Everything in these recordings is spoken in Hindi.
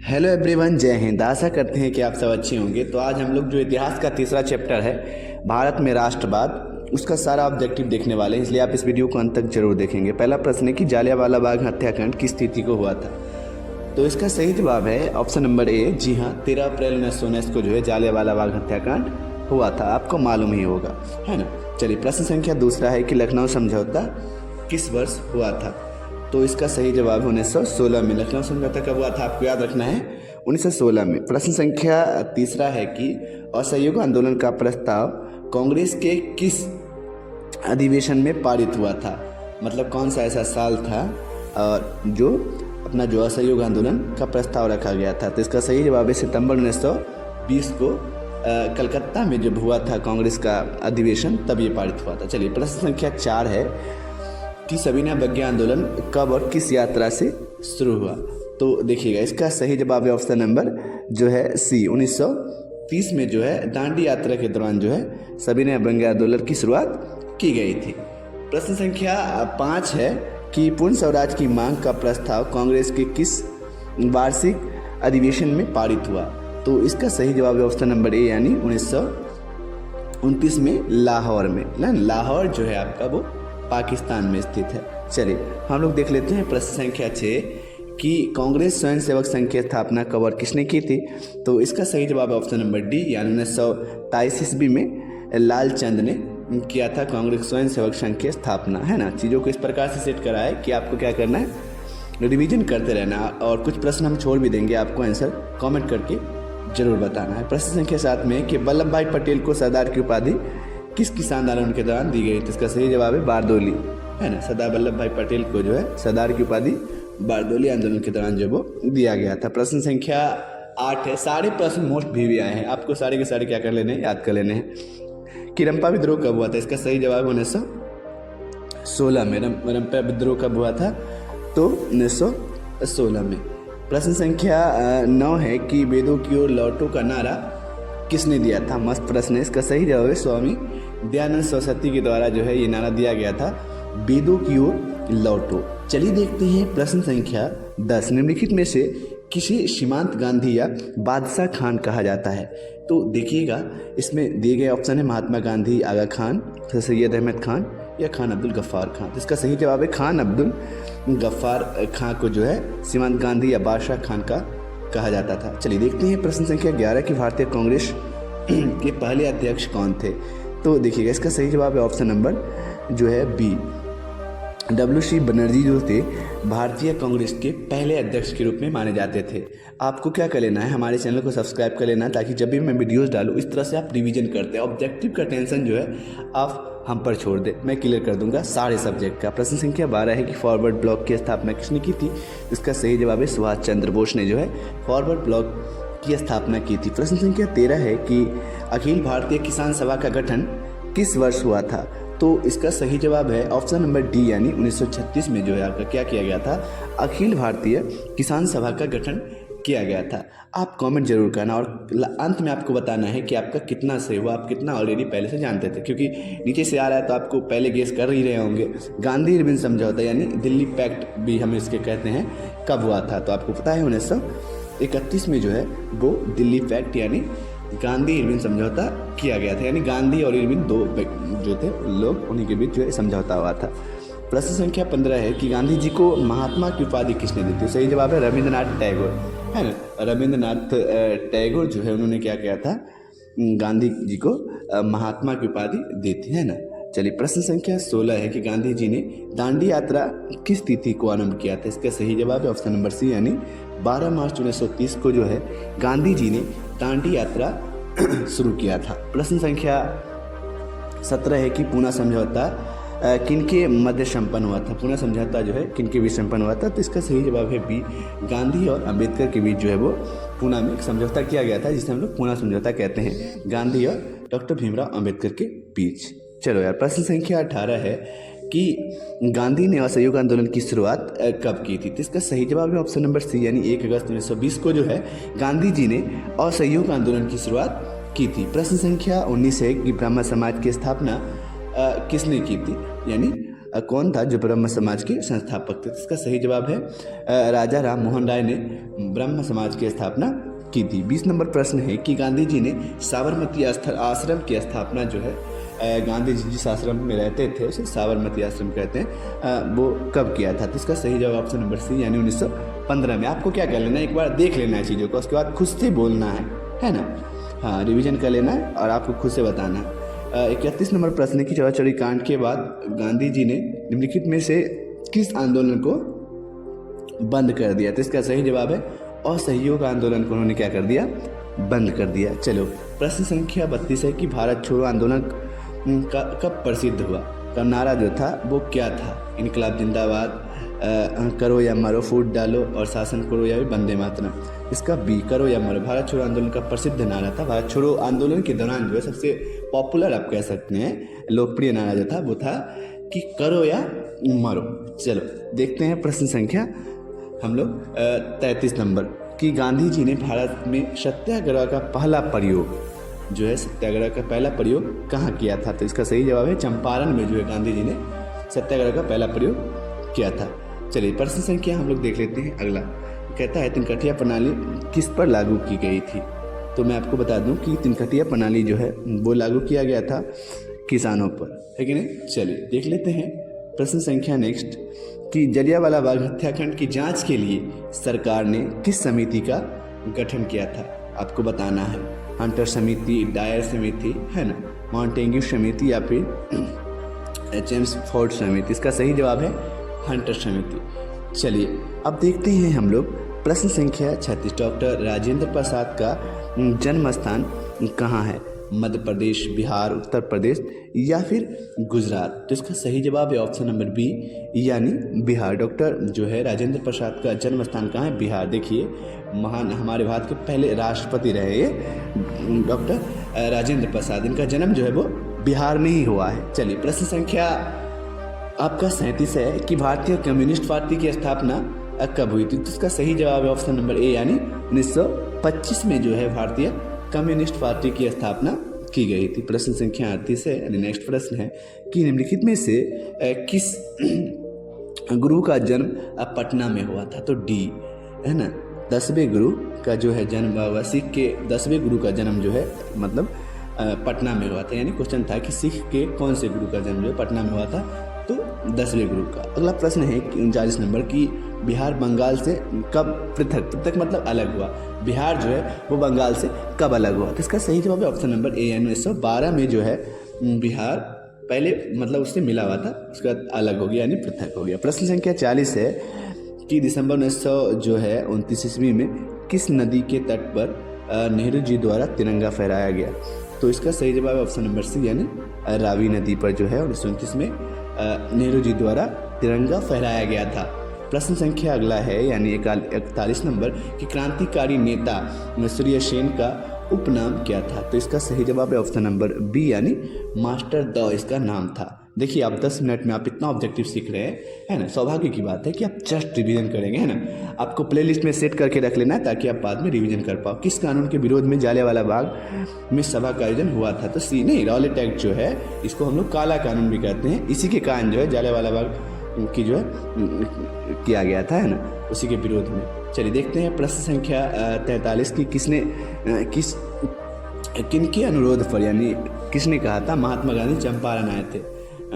हेलो एवरीवन, जय हिंद। आशा करते हैं कि आप सब अच्छे होंगे। तो आज हम लोग जो इतिहास का तीसरा चैप्टर है भारत में राष्ट्रवाद, उसका सारा ऑब्जेक्टिव देखने वाले हैं, इसलिए आप इस वीडियो को अंत तक जरूर देखेंगे। पहला प्रश्न है कि जालियांवाला बाग हत्याकांड किस तिथि को हुआ था। तो इसका सही जवाब है ऑप्शन नंबर ए। जी हाँ, 13 अप्रैल 1919 को जो है जालियांवाला बाग हत्याकांड हुआ था। आपको मालूम ही होगा, है ना। चलिए, प्रश्न संख्या दूसरा है कि लखनऊ समझौता किस वर्ष हुआ था। तो इसका सही जवाब है 1916 में। लखनऊ समझौता कब हुआ था, आपको याद रखना है, 1916 में। प्रश्न संख्या तीसरा है कि असहयोग आंदोलन का प्रस्ताव कांग्रेस के किस अधिवेशन में पारित हुआ था। मतलब कौन सा ऐसा साल था और जो अपना जो असहयोग आंदोलन का प्रस्ताव रखा गया था। तो इसका सही जवाब है सितंबर 1920 को कलकत्ता में जब हुआ था कांग्रेस का अधिवेशन, तब ये पारित हुआ था। चलिए, प्रश्न संख्या 4 है कि सविनय अवज्ञा आंदोलन कब और किस यात्रा से शुरू हुआ। तो देखिएगा, इसका सही जवाब है ऑप्शन नंबर जो है सी। 1930 में जो है दांडी यात्रा के दौरान जो है सविनय अवज्ञा आंदोलन की शुरुआत की गई थी। प्रश्न संख्या 5 है कि पूर्ण स्वराज की मांग का प्रस्ताव कांग्रेस के किस वार्षिक अधिवेशन में पारित हुआ। तो इसका सही जवाब है ऑप्शन नंबर ए, यानी 1929 में लाहौर में। लाहौर जो है आपका वो पाकिस्तान में स्थित है। चलिए, हम लोग देख लेते हैं प्रश्न संख्या 6 कि कांग्रेस स्वयंसेवक संघ की स्थापना कब और किसने की थी। तो इसका सही जवाब है ऑप्शन नंबर डी, यानी 1923 ईस्वी में लालचंद ने किया था कांग्रेस स्वयंसेवक संघ की स्थापना, है ना। चीज़ों को इस प्रकार से सेट करा है कि आपको क्या करना है, रिवीजन करते रहना, और कुछ प्रश्न हम छोड़ भी देंगे, आपको आंसर कमेंट करके जरूर बताना है। प्रश्न संख्या 7 में कि वल्लभ भाई पटेल को सरदार की उपाधि किस किसान आंदोलन के दौरान दी गई। तो इसका सही जवाब है बारदोली, है ना। सरदार वल्लभ भाई पटेल को जो है सरदार की उपाधि बारदोली आंदोलन के दौरान जो वो दिया गया था। प्रश्न संख्या 8 है, सारे प्रश्न मोस्ट भी आए हैं, आपको सारे के सारे क्या कर लेने हैं, याद कर लेने हैं कि रंपा विद्रोह कब हुआ था। इसका सही जवाब है 1916 में। रंपा विद्रोह कब हुआ था, तो 1916 में। प्रश्न संख्या 9 है कि वेदों की ओर लौटो का नारा किसने दिया था। मस्त प्रश्न है। इसका सही जवाब है स्वामी दयानंद सरस्वती के द्वारा जो है ये नारा दिया गया था, वेदों की ओर लौटो। चलिए देखते हैं प्रश्न संख्या 10, निम्नलिखित में से किसे सीमांत गांधी या बादशाह खान कहा जाता है। तो देखिएगा, इसमें दिए गए ऑप्शन है महात्मा गांधी, आगा खान, सैयद अहमद खान या खान अब्दुल गफ्फार खान। तो इसका सही जवाब है खान अब्दुल गफ्फार खान को जो है सीमांत गांधी या बादशाह खान का कहा जाता था। चलिए देखते हैं प्रश्न संख्या 11 कि भारतीय कांग्रेस के पहले अध्यक्ष कौन थे। तो देखिएगा, इसका सही जवाब है ऑप्शन नंबर जो है बी, WC बनर्जी जो थे भारतीय कांग्रेस के पहले अध्यक्ष के रूप में माने जाते थे। आपको क्या कर लेना है, हमारे चैनल को सब्सक्राइब कर लेना, ताकि जब भी मैं वीडियोस डालूँ इस तरह से आप रिवीजन करते हैं। ऑब्जेक्टिव का टेंशन जो है आप हम पर छोड़ दे, मैं क्लियर कर दूंगा सारे सब्जेक्ट का। प्रश्न संख्या 12 है कि फॉरवर्ड ब्लॉक की स्थापना किसने की थी। इसका सही जवाब है सुभाष चंद्र बोस ने जो है फॉरवर्ड ब्लॉक की स्थापना की थी। प्रश्न संख्या 13 है कि अखिल भारतीय किसान सभा का गठन किस वर्ष हुआ था। तो इसका सही जवाब है ऑप्शन नंबर डी, यानी 1936 में जो है आपका क्या किया गया था, अखिल भारतीय किसान सभा का गठन किया गया था। आप कमेंट जरूर करना और अंत में आपको बताना है कि आपका कितना सही हुआ, आप कितना ऑलरेडी पहले से जानते थे, क्योंकि नीचे से आ रहा है तो आपको पहले गेस कर ही रहे होंगे। गांधी इरविन समझौता यानी दिल्ली पैक्ट भी हम इसके कहते हैं, कब हुआ था। तो आपको पता है 1931 में जो है वो दिल्ली पैक्ट यानी गांधी इरविन समझौता किया गया था, यानी गांधी और इरविन दो जो थे लोग, उन्हीं के बीच जो है समझौता हुआ था। प्रश्न संख्या 15 है कि गांधी जी को महात्मा की उपाधि किसने दी थी। सही जवाब है रविंद्रनाथ टैगोर, है ना। रविंद्रनाथ टैगोर जो है उन्होंने क्या किया था, गांधी जी को महात्मा की उपाधि दी थी, है ना। चलिए, प्रश्न संख्या 16 है कि गांधी जी ने दांडी यात्रा किस तिथि को आरंभ किया था। इसका सही जवाब है ऑप्शन नंबर सी, यानी 12 मार्च 1930 को जो है गांधी जी ने दांडी यात्रा शुरू किया था। प्रश्न संख्या 17 है कि पूना समझौता किनके मध्य संपन्न हुआ था। पूना समझौता जो है किनके बीच संपन्न हुआ था। तो इसका सही जवाब है बी, गांधी और अंबेडकर के बीच जो है वो पूना में एक समझौता किया गया था, जिसे हम लोग पूना समझौता कहते हैं, गांधी और डॉक्टर भीमराव अंबेडकर के बीच। चलो यार, प्रश्न संख्या 18 है कि गांधी ने असहयोग आंदोलन की शुरुआत कब की थी। तो इसका सही जवाब है ऑप्शन नंबर सी, यानी 1 अगस्त 1920 को जो है गांधी जी ने असहयोग आंदोलन की शुरुआत की थी। प्रश्न संख्या 19 है कि ब्राह्मण समाज की स्थापना किसने की थी, यानी कौन था जो ब्रह्म समाज के संस्थापक थे? इसका सही जवाब है राजा राम मोहन राय ने ब्रह्म समाज की स्थापना की थी। 20 नंबर प्रश्न है कि गांधी जी ने साबरमती आश्रम की स्थापना जो है, गांधी जी जिस आश्रम में रहते थे उसे साबरमती आश्रम कहते हैं, वो कब किया था? तो इसका सही जवाब ऑप्शन नंबर सी यानी 1915 में। आपको क्या कर लेना है, एक बार देख लेना है चीज़ों को, उसके बाद खुद से बोलना है ना। हाँ, रिवीजन कर लेना है और आपको खुद से बताना है। 31 नंबर प्रश्न है कि चौराचौरी कांड के बाद गांधी जी ने निम्नलिखित में से किस आंदोलन को बंद कर दिया? तो इसका सही जवाब है असहयोग आंदोलन को उन्होंने क्या कर दिया? बंद कर दिया। चलो, प्रश्न संख्या 32 है कि भारत छोड़ो आंदोलन का कब प्रसिद्ध हुआ? का नारा जो था वो क्या था? इनकलाब जिंदाबाद, करो या मरो, फूट डालो और शासन करो या वंदे मातरम। इसका बी, करो या मरो। भारत छोड़ो आंदोलन का प्रसिद्ध नारा था। भारत छोड़ो आंदोलन के दौरान जो है सबसे पॉपुलर आप कह सकते हैं लोकप्रिय नारा जो था वो था कि करो या मरो। चलो देखते हैं प्रश्न संख्या हम लोग 33 नंबर कि गांधी जी ने भारत में सत्याग्रह का पहला प्रयोग जो है, सत्याग्रह का पहला प्रयोग कहाँ किया था? तो इसका सही जवाब है चंपारण में जो है गांधी जी ने सत्याग्रह का पहला प्रयोग किया था। चलिए प्रश्न संख्या हम लोग देख लेते हैं अगला। कहता है तिनकटिया प्रणाली किस पर लागू की गई थी? तो मैं आपको बता दूं कि तिनकटिया प्रणाली जो है वो लागू किया गया था किसानों पर, है कि नहीं। चलिए देख लेते हैं प्रश्न संख्या नेक्स्ट कि जलियांवाला बाग हत्याकांड की जांच के लिए सरकार ने किस समिति का गठन किया था? आपको बताना है। हंटर समिति, डायर समिति, है ना, मॉन्टेग्यू समिति या फिर चेम्सफोर्ड समिति। इसका सही जवाब है हंटर समिति। चलिए अब देखते हैं हम लोग प्रश्न संख्या 36। डॉक्टर राजेंद्र प्रसाद का जन्म स्थान कहाँ है? मध्य प्रदेश, बिहार, उत्तर प्रदेश या फिर गुजरात? तो इसका सही जवाब है ऑप्शन नंबर बी यानी बिहार। डॉक्टर जो है राजेंद्र प्रसाद का जन्म स्थान कहाँ है? बिहार। देखिए महान हमारे भारत के पहले राष्ट्रपति रहे ये डॉक्टर राजेंद्र प्रसाद, इनका जन्म जो है वो बिहार में ही हुआ है। चलिए प्रश्न संख्या आपका 37 है कि भारतीय कम्युनिस्ट पार्टी की स्थापना कब हुई थी? तो इसका सही जवाब है ऑप्शन नंबर ए यानी 1925 में जो है भारतीय कम्युनिस्ट पार्टी की स्थापना की गई थी। प्रश्न संख्या 38 है यानी नेक्स्ट प्रश्न है कि निम्नलिखित में से किस गुरु का जन्म पटना में हुआ था? तो डी, है ना, 10वें गुरु का जो है जन्म हुआ, सिख के 10वें गुरु का जन्म जो है मतलब पटना में हुआ था। यानी क्वेश्चन था कि सिख के कौन से गुरु का जन्म जो है पटना में हुआ था? तो 10वें गुरु का। अगला प्रश्न है 39 नंबर की बिहार बंगाल से कब पृथक मतलब अलग हुआ? बिहार जो है वो बंगाल से कब अलग हुआ? तो इसका सही जवाब है ऑप्शन नंबर ए 1912 में जो है बिहार पहले मतलब उससे मिला हुआ था, उसके बाद अलग हो गया यानी पृथक हो गया। प्रश्न संख्या 40 है कि दिसंबर 1929 ईस्वी में किस नदी के तट पर नेहरू जी द्वारा तिरंगा फहराया गया? तो इसका सही जवाब है ऑप्शन नंबर सी यानी रावी नदी पर जो है 1929 में नेहरू जी द्वारा तिरंगा फहराया गया था। प्रश्न संख्या अगला है यानी 41 नंबर कि क्रांतिकारी नेता सूर्य सेन का उपनाम क्या था? तो इसका सही जवाब है ऑप्शन नंबर बी यानी मास्टर द इसका नाम था। देखिए आप 10 मिनट में आप इतना ऑब्जेक्टिव सीख रहे हैं, है ना, सौभाग्य की बात है कि आप जस्ट रिवीजन करेंगे, है ना। आपको प्लेलिस्ट में सेट करके रख लेना है ताकि आप बाद में रिवीजन कर पाओ। किस कानून के विरोध में जलियांवाला बाग में सभा का आयोजन हुआ था? तो सी नहीं, रॉलेट एक्ट जो है इसको हम लोग काला कानून भी कहते हैं। इसी के कारण जो है जलियांवाला बाग की जो है किया गया था, है ना, उसी के विरोध में। चलिए देखते हैं प्रश्न संख्या 43 की किनके अनुरोध पर यानी किसने कहा था महात्मा गांधी चंपारण आए थे?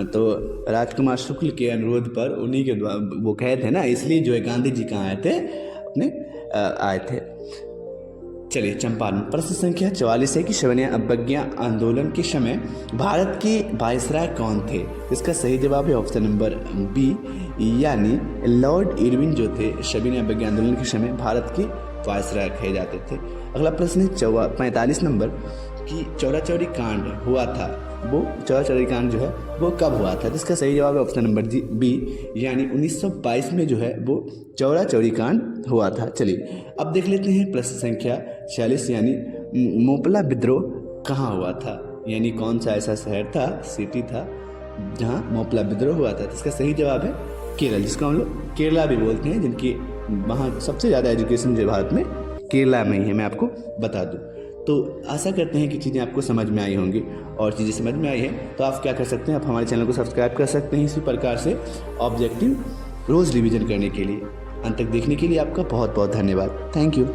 तो राजकुमार शुक्ल के अनुरोध पर उन्हीं के वो कहे थे ना, इसलिए जो है गांधी जी कहाँ आए थे? अपने आए थे। चलिए चंपारण। प्रश्न संख्या 44 है कि सविनय अवज्ञा आंदोलन के समय भारत के वायसराय कौन थे? इसका सही जवाब है ऑप्शन नंबर बी यानी लॉर्ड इरविन जो थे सविनय अवज्ञा आंदोलन के समय भारत के वायसराय कहे जाते थे। अगला प्रश्न है 45 नंबर कि चौराचौरी कांड हुआ था, वो चौराचौरी कांड जो है वो कब हुआ था? जिसका सही जवाब है ऑप्शन नंबर बी यानी 1922 में जो है वो चौराचौरी कांड हुआ था। चलिए अब देख लेते हैं प्रश्न संख्या 46 यानी मोपला विद्रोह कहाँ हुआ था? यानी कौन सा ऐसा शहर था, सिटी था जहाँ मोपला विद्रोह हुआ था? इसका सही जवाब है केरल, जिसको हम लोग केरला भी बोलते हैं, जिनकी वहाँ सबसे ज़्यादा एजुकेशन जो भारत में केरला में ही है, मैं आपको बता दूँ। तो आशा करते हैं कि चीज़ें आपको समझ में आई होंगी, और चीज़ें समझ में आई है तो आप क्या कर सकते हैं, आप हमारे चैनल को सब्सक्राइब कर सकते हैं इसी प्रकार से ऑब्जेक्टिव रोज़ रिवीजन करने के लिए। अंत तक देखने के लिए आपका बहुत बहुत धन्यवाद। Thank you.